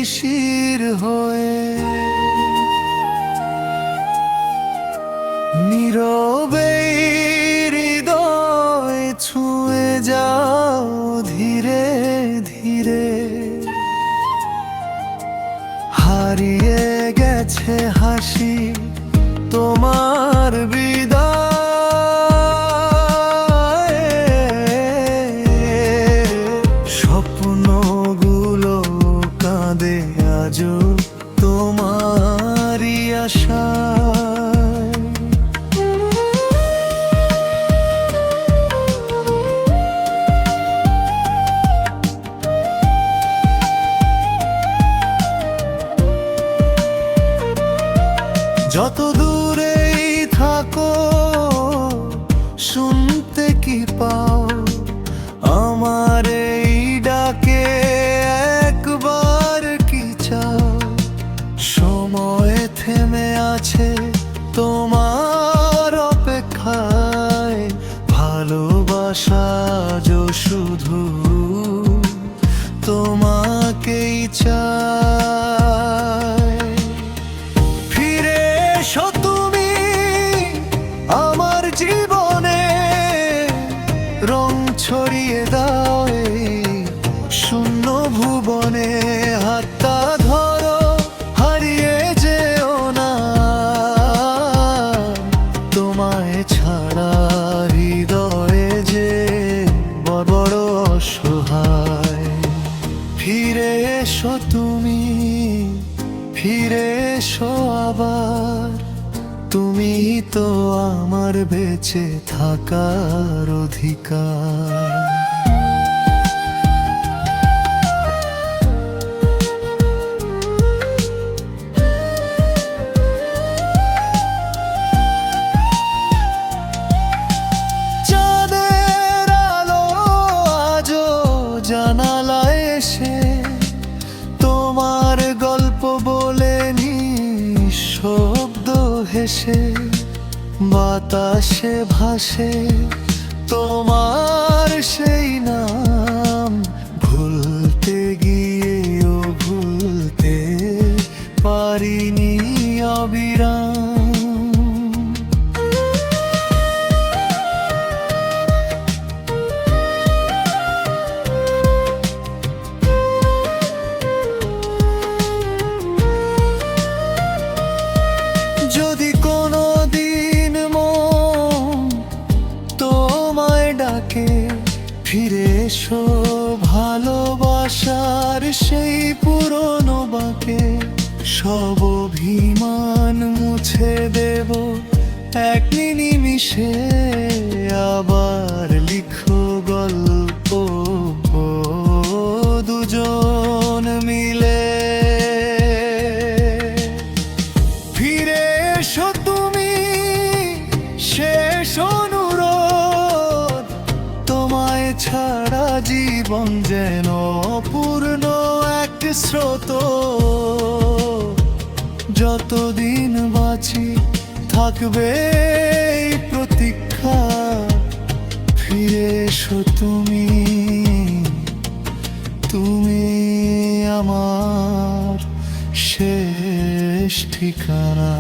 শিশির হয়ে নীরবে হৃদয় ছুঁয়ে যাও ধীরে ধীরে। হারিয়ে গেছে হাসি তোমার বিদায়, স্বপ্নগুলো কাঁদে আজও তোমারই আশায়। যত দূরেই থাকো শুনতে কি পাও আমার এই ডাকে, একবার কি চাও? সময় থেমে আছে তোমার অপেক্ষায়, ভালোবাসা যো শুধু তোমাকেই চায়। ফিরে এসো তুমি আমার জীবনে, রং ছড়িয়ে দাও এই শূন্য ভুবনে। হাতটা ধরো হারিয়ে যেও না, তোমায় ছাড়া হৃদয়ে যে বড় অসহায়। ফিরে এসো তুমি, ফিরে এসো আবার, তুমি তো আমার বেঁচে থাকার অধিকার। চাঁদের আলো আজও জানালায় এসে তোমার গল্প বলে নিঃশব্দ হেসে। বাতাসে ভাসে তোমার সেই নাম, ভুলতে গিয়েও ভুলতে পারিনি অবিরাম। যদি কোনো দিন মন তোমায় ডাকে, ফিরে এসো ভালোবাসার সেই পুরনো বাঁকে। সব অভিমান মুছে দেব এক নিমিষে, আবার লিখো গল্প দুজন মিলে। ফিরে এসো তুমি শেষ অনুরোধ, তোমায় ছাড়া জীবন যেন অপূর্ণ এক স্রোত। যতদিন বাঁচি থাকবে এই প্রতীক্ষা, ফিরে এসো তুমি, তুমি আমার শেষ ঠিকানা।